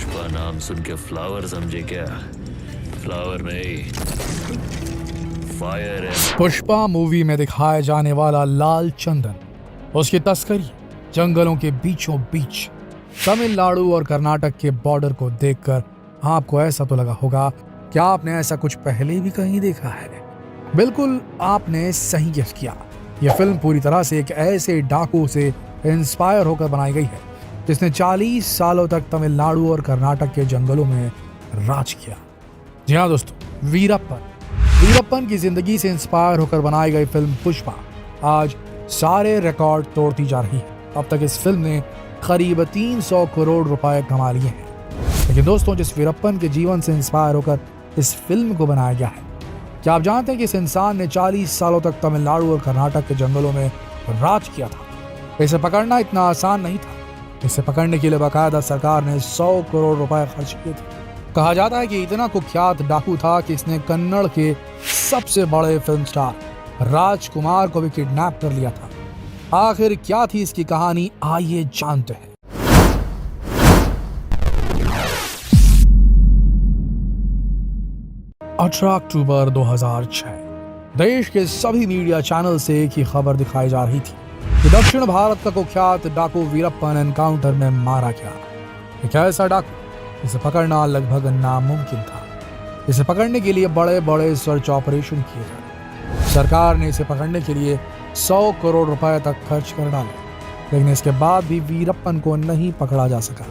पुष्पा नाम सुन के फ्लावर समझे क्या? फ्लावर नहीं, फायर है। पुष्पा मूवी में दिखाया जाने वाला लाल चंदन, उसकी तस्करी जंगलों के बीचों बीच तमिलनाडु और कर्नाटक के बॉर्डर को देखकर आपको ऐसा तो लगा होगा कि आपने ऐसा कुछ पहले भी कहीं देखा है। बिल्कुल आपने सही गेस किया। यह फिल्म पूरी तरह से एक ऐसे डाकू से इंस्पायर होकर बनाई गई है जिसने 40 सालों तक तमिलनाडु और कर्नाटक के जंगलों में राज किया। जी हाँ दोस्तों, वीरप्पन की जिंदगी से इंस्पायर होकर बनाई गई फिल्म पुष्पा आज सारे रिकॉर्ड तोड़ती जा रही है। अब तक इस फिल्म ने करीब 300 करोड़ रुपए कमा लिए हैं। लेकिन दोस्तों, जिस वीरप्पन के जीवन से इंस्पायर होकर इस फिल्म को बनाया गया है, क्या आप जानते हैं कि इस इंसान ने 40 सालों तक तमिलनाडु और कर्नाटक के जंगलों में राज किया था। इसे पकड़ना इतना आसान नहीं था। इसे पकड़ने के लिए बाकायदा सरकार ने 100 करोड़ रुपए खर्च किए थे। कहा जाता है कि इतना कुख्यात डाकू था कि इसने कन्नड़ के सबसे बड़े फिल्म स्टार राजकुमार को भी किडनैप कर लिया था। आखिर क्या थी इसकी कहानी, आइए जानते हैं। अक्टूबर 2006 देश के सभी मीडिया चैनल से एक ही खबर दिखाई जा रही थी कि दक्षिण भारत का कुख्यात डाकू वीरप्पन एनकाउंटर में मारा गया। एक ऐसा डाकू इसे पकड़ना लगभग नामुमकिन था। इसे पकड़ने के लिए बड़े बड़े सर्च ऑपरेशन किए गए। सरकार ने इसे पकड़ने के लिए 100 करोड़ रुपए तक खर्च कर डाले, लेकिन इसके बाद भी वीरप्पन को नहीं पकड़ा जा सका।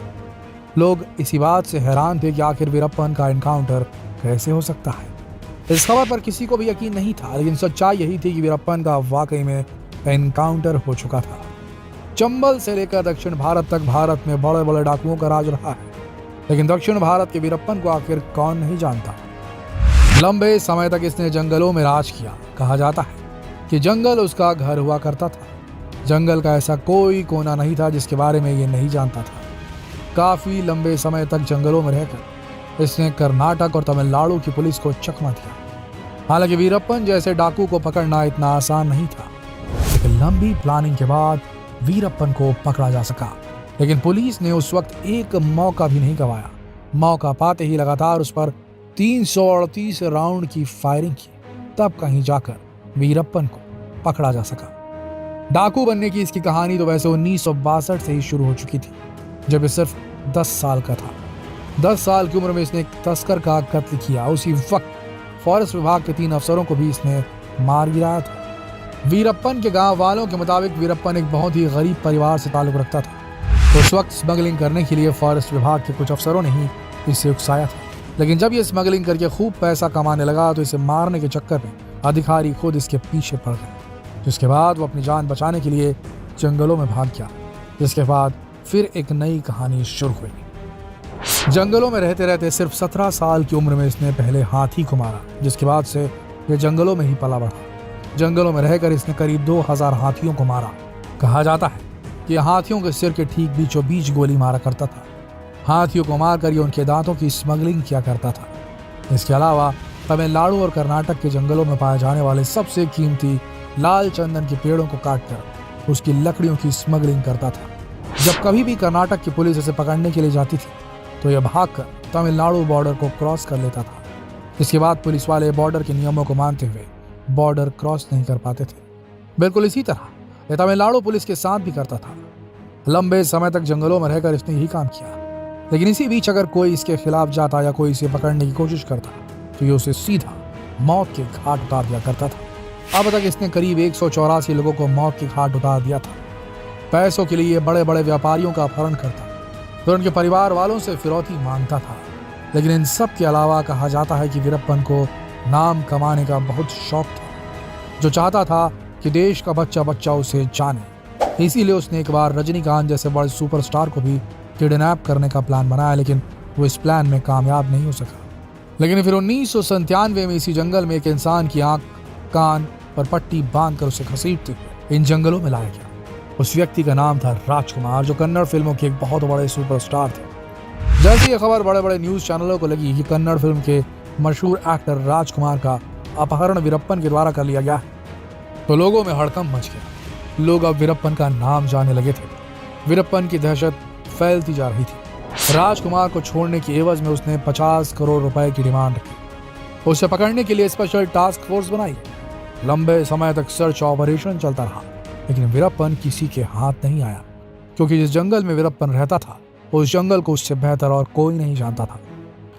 लोग इसी बात से हैरान थे कि आखिर वीरप्पन का एनकाउंटर कैसे हो सकता है। इस खबर पर किसी को भी यकीन नहीं था, लेकिन सच्चाई यही थी कि वीरप्पन का वाकई में एनकाउंटर हो चुका था। चंबल से लेकर दक्षिण भारत तक भारत में बड़े बड़े डाकुओं का राज रहा है, लेकिन दक्षिण भारत के वीरप्पन को आखिर कौन नहीं जानता। लंबे समय तक इसने जंगलों में राज किया। कहा जाता है कि जंगल उसका घर हुआ करता था। जंगल का ऐसा कोई कोना नहीं था जिसके बारे में ये नहीं जानता था। काफी लंबे समय तक जंगलों में रहकर इसने कर्नाटक और तमिलनाडु की पुलिस को चकमा दिया। हालांकि वीरप्पन जैसे डाकू को पकड़ना इतना आसान नहीं था, लेकिन लंबी प्लानिंग के बाद वीरप्पन को पकड़ा जा सका। लेकिन पुलिस ने उस वक्त एक मौका भी नहीं गंवाया। मौका पाते ही लगातार उस पर 338 राउंड की फायरिंग की, तब कहीं जाकर वीरप्पन को पकड़ा जा सका। डाकू बनने की इसकी कहानी तो वैसे 1962 से ही शुरू हो चुकी थी, जब ये सिर्फ 10 साल का था। 10 साल की उम्र में इसने एक तस्कर का कत्ल किया। उसी वक्त फॉरेस्ट विभाग के 3 अफसरों को भी इसने मार गिराया था। वीरप्पन के गांव वालों के मुताबिक वीरप्पन एक बहुत ही गरीब परिवार से ताल्लुक रखता था। उस वक्त स्मगलिंग करने के लिए फॉरेस्ट विभाग के कुछ अफसरों ने ही इसे उकसाया था, लेकिन जब ये स्मगलिंग करके खूब पैसा कमाने लगा तो इसे मारने के चक्कर में अधिकारी खुद इसके पीछे पड़ गए, जिसके बाद वो अपनी जान बचाने के लिए जंगलों में भाग गया। जिसके बाद फिर एक नई कहानी शुरू हुई। जंगलों में रहते रहते सिर्फ 17 साल की उम्र में इसने पहले हाथी को मारा, जिसके बाद से ये जंगलों में ही पला बढ़ा। जंगलों में रहकर इसने करीब 2000 हाथियों को मारा। कहा जाता है कि हाथियों के सिर के ठीक बीचों बीच गोली मारा करता था। हाथियों को मारकर ये उनके दांतों की स्मगलिंग किया करता था। इसके अलावा तमिलनाडु और कर्नाटक के जंगलों में पाए जाने वाले सबसे कीमती लाल चंदन के पेड़ों को काटकर उसकी लकड़ियों की स्मगलिंग करता था। जब कभी भी कर्नाटक की पुलिस इसे पकड़ने के लिए जाती थी तो यह भागकर तमिलनाडु बॉर्डर को क्रॉस कर लेता था। इसके बाद पुलिस वाले बॉर्डर के नियमों को मानते हुए बॉर्डर क्रॉस नहीं कर पाते थे। बिल्कुल इसी तरह यह तमिलनाडु पुलिस के साथ भी करता था। लंबे समय तक जंगलों में रहकर इसने यही काम किया, लेकिन इसी बीच अगर कोई इसके खिलाफ जाता या कोई इसे पकड़ने की कोशिश करता तो ये उसे सीधा मौत के घाट उतार दिया करता था। अब तक इसने करीब 184 लोगों को मौत के घाट उतार दिया था। पैसों के लिए बड़े बड़े व्यापारियों का अपहरण करता, फिर उनके परिवार वालों से फिरौती मांगता था। लेकिन इन सब के अलावा कहा जाता है कि वीरप्पन को नाम कमाने का बहुत शौक था, जो चाहता था कि देश का बच्चा बच्चा उसे जाने। इसीलिए उसने एक बार रजनीकांत जैसे बड़े सुपरस्टार को भी किडनैप करने का प्लान बनाया, लेकिन वो इस प्लान में कामयाब नहीं हो सका। लेकिन फिर 1997 में इसी जंगल में एक इंसान की आंख कान पर पट्टी बांधकर उसे घसीटते हुए इन जंगलों में लाया गया। उस व्यक्ति का नाम था राजकुमार, जो कन्नड़ फिल्मों के एक बहुत बड़े सुपरस्टार थे। जैसे ये खबर बड़े बड़े न्यूज चैनलों को लगी कि कन्नड़ फिल्म के मशहूर एक्टर राजकुमार का अपहरण वीरप्पन के द्वारा कर लिया गया, तो लोगों में हड़कंप मच गया। लोग अब वीरप्पन का नाम जानने लगे थे। वीरप्पन की दहशत फैलती जा रही थी। राजकुमार को छोड़ने की एवज में उसने 50 करोड़ रुपए की डिमांड रखी। उसे पकड़ने के लिए स्पेशल टास्क फोर्स बनाई। लंबे समय तक सर्च ऑपरेशन चलता रहा, लेकिन वीरप्पन किसी के हाथ नहीं आया, क्योंकि जिस जंगल में वीरप्पन रहता था उस जंगल को उससे बेहतर और कोई नहीं जानता था।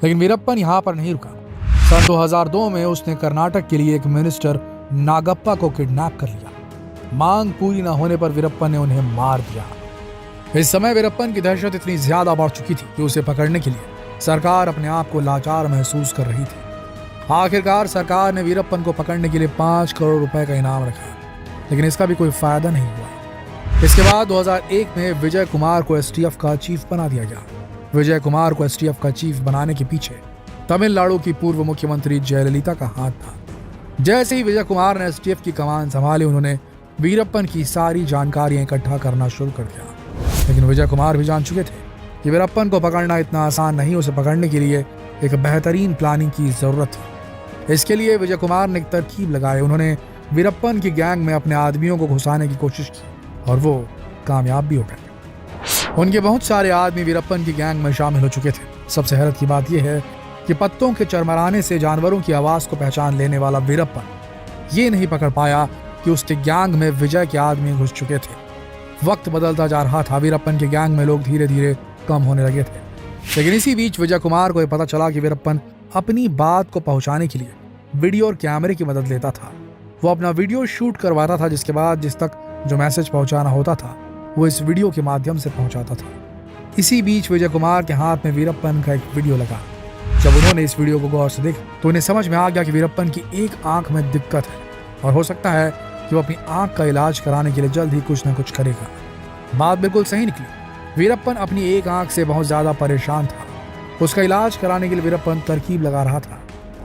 लेकिन वीरप्पन यहाँ पर नहीं रुका। सन 2002 में उसने कर्नाटक के लिए एक मिनिस्टर नागप्पा को किडनैप कर लिया। मांग पूरी न होने पर वीरप्पन ने उन्हें मार दिया। इस समय वीरप्पन की दहशत इतनी ज्यादा बढ़ चुकी थी कि उसे पकड़ने के लिए सरकार अपने आप को लाचार महसूस कर रही थी। आखिरकार सरकार ने वीरप्पन को पकड़ने के लिए 5 करोड़ रुपए का इनाम रखा, लेकिन इसका भी कोई फायदा नहीं हुआ। इसके बाद 2001 में विजय कुमार को एसटीएफ का चीफ बना दिया गया। विजय कुमार को एसटीएफ का चीफ बनाने के पीछे तमिलनाडु की पूर्व मुख्यमंत्री जयललिता का हाथ था। जैसे ही विजय कुमार ने एसटीएफ की कमान संभाली, उन्होंने वीरप्पन की सारी जानकारियां इकट्ठा करना शुरू कर दिया। लेकिन विजय कुमार भी जान चुके थे कि वीरप्पन को पकड़ना इतना आसान नहीं। उसे पकड़ने के लिए एक बेहतरीन प्लानिंग की जरूरत थी। इसके लिए विजय कुमार ने एक तरकीब लगाई। उन्होंने वीरप्पन की गैंग में अपने आदमियों को घुसाने की कोशिश की और वो कामयाब भी हो गए। उनके बहुत सारे आदमी वीरप्पन की गैंग में शामिल हो चुके थे। सबसे हैरत की बात यह है कि पत्तों के चरमराने से जानवरों की आवाज को पहचान लेने वाला वीरप्पन ये नहीं पकड़ पाया कि उसके गैंग में विजय के आदमी घुस चुके थे। वक्त बदलता जा रहा था। वीरप्पन के गैंग में लोग धीरे धीरे कम होने लगे थे। लेकिन इसी बीच विजय कुमार को यह पता चला कि वीरप्पन अपनी बात को पहुंचाने के लिए वीडियो और कैमरे की मदद लेता था। वो अपना वीडियो शूट करवाता था, जिसके बाद जिस तक जो मैसेज पहुंचाना होता था वो इस वीडियो के माध्यम से पहुंचाता था। इसी बीच विजय कुमार के हाथ में वीरप्पन का एक वीडियो लगा। जब उन्होंने इस वीडियो को गौर से देखा तो उन्हें समझ में आ गया कि वीरप्पन की एक आंख में दिक्कत है और हो सकता है कि वो अपनी आंख का इलाज कराने के लिए जल्द ही कुछ न कुछ करेगा। बात बिल्कुल सही निकली। वीरप्पन अपनी एक आंख से बहुत ज्यादा परेशान था। उसका इलाज कराने के लिए वीरप्पन तरकीब लगा रहा था।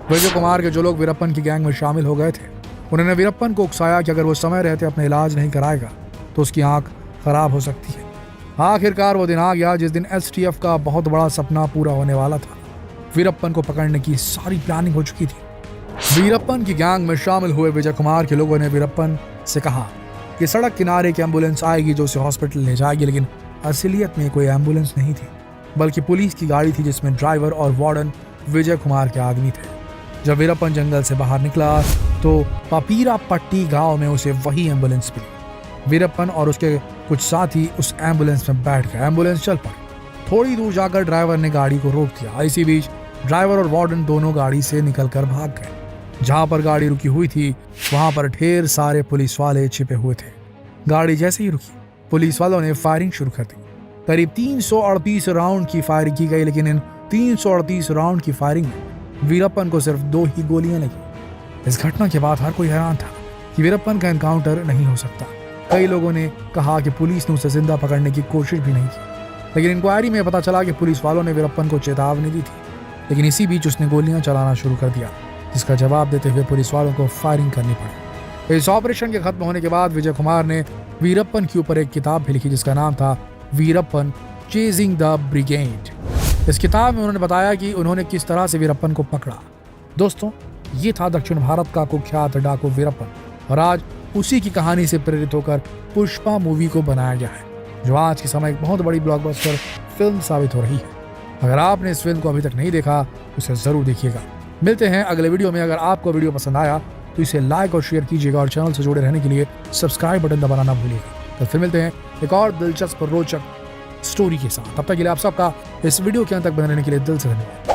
विजय कुमार के जो लोग वीरप्पन की गैंग में शामिल हो गए थे, उन्होंने वीरप्पन को उकसाया कि अगर वो समय रहते अपना इलाज नहीं कराएगा तो उसकी आंख खराब हो सकती है। आखिरकार वो दिन आ गया जिस दिन एसटीएफ का बहुत बड़ा सपना पूरा होने वाला था। वीरप्पन को पकड़ने की सारी प्लानिंग हो चुकी थी। वीरप्पन की गैंग में शामिल हुए विजय कुमार के लोगों ने वीरप्पन से कहा कि सड़क किनारे एक एम्बुलेंस आएगी जो उसे हॉस्पिटल ले जाएगी, लेकिन असलियत में कोई एम्बुलेंस नहीं थी, बल्कि पुलिस की गाड़ी थी जिसमें ड्राइवर और वार्डन विजय कुमार के आदमी थे। जब वीरप्पन जंगल से बाहर निकला तो पापीरा पट्टी गांव में उसे वही एम्बुलेंस मिली। वीरप्पन और उसके कुछ साथी उस एम्बुलेंस में बैठ गए। एम्बुलेंस चल पड़ी। थोड़ी दूर जाकर ड्राइवर ने गाड़ी को रोक दिया। इसी बीच ड्राइवर और वार्डन दोनों गाड़ी से निकलकर भाग गए। जहां पर गाड़ी रुकी हुई थी वहां पर ढेर सारे पुलिस वाले छिपे हुए थे। गाड़ी जैसे ही रुकी, पुलिस वालों ने फायरिंग शुरू कर दी। करीब 338 राउंड की फायरिंग की गई, लेकिन इन 338 राउंड की फायरिंग में वीरप्पन को सिर्फ 2 ही गोलियां लगी। इस घटना के बाद हर कोई हैरान था कि वीरप्पन का एनकाउंटर नहीं हो सकता। कई लोगों ने कहा कि पुलिस ने उसे जिंदा पकड़ने की कोशिश भी नहीं की, लेकिन इंक्वायरी में पता चला कि पुलिस वालों ने वीरप्पन को चेतावनी दी थी। लेकिन इसी बीच उसने गोलियां चलाना शुरू कर दिया, जिसका जवाब देते हुए पुलिस वालों को फायरिंग करनी पड़ी। इस ऑपरेशन के खत्म होने के बाद विजय कुमार ने वीरप्पन के ऊपर एक किताब भी लिखी जिसका नाम था वीरप्पन चेजिंग द ब्रिगेड। इस किताब में उन्होंने बताया कि उन्होंने किस तरह से वीरप्पन को पकड़ा। दोस्तों, ये था दक्षिण भारत का कुख्यात डाकू वीरप्पन, और आज उसी की कहानी से प्रेरित होकर पुष्पा मूवी को बनाया गया है, जो आज के समय एक बहुत बड़ी ब्लॉकबस्टर फिल्म साबित हो रही है। अगर आपने इस फिल्म को अभी तक नहीं देखा तो इसे जरूर देखिएगा। मिलते हैं अगले वीडियो में। अगर आपको वीडियो पसंद आया तो इसे लाइक और शेयर कीजिएगा और चैनल से जुड़े रहने के लिए सब्सक्राइब बटन दबाना ना भूलिएगा। तो फिर मिलते हैं एक और दिलचस्प और रोचक स्टोरी के साथ। तब तक के लिए आप सबका इस वीडियो के अंत तक बने रहने के लिए दिल से धन्यवाद।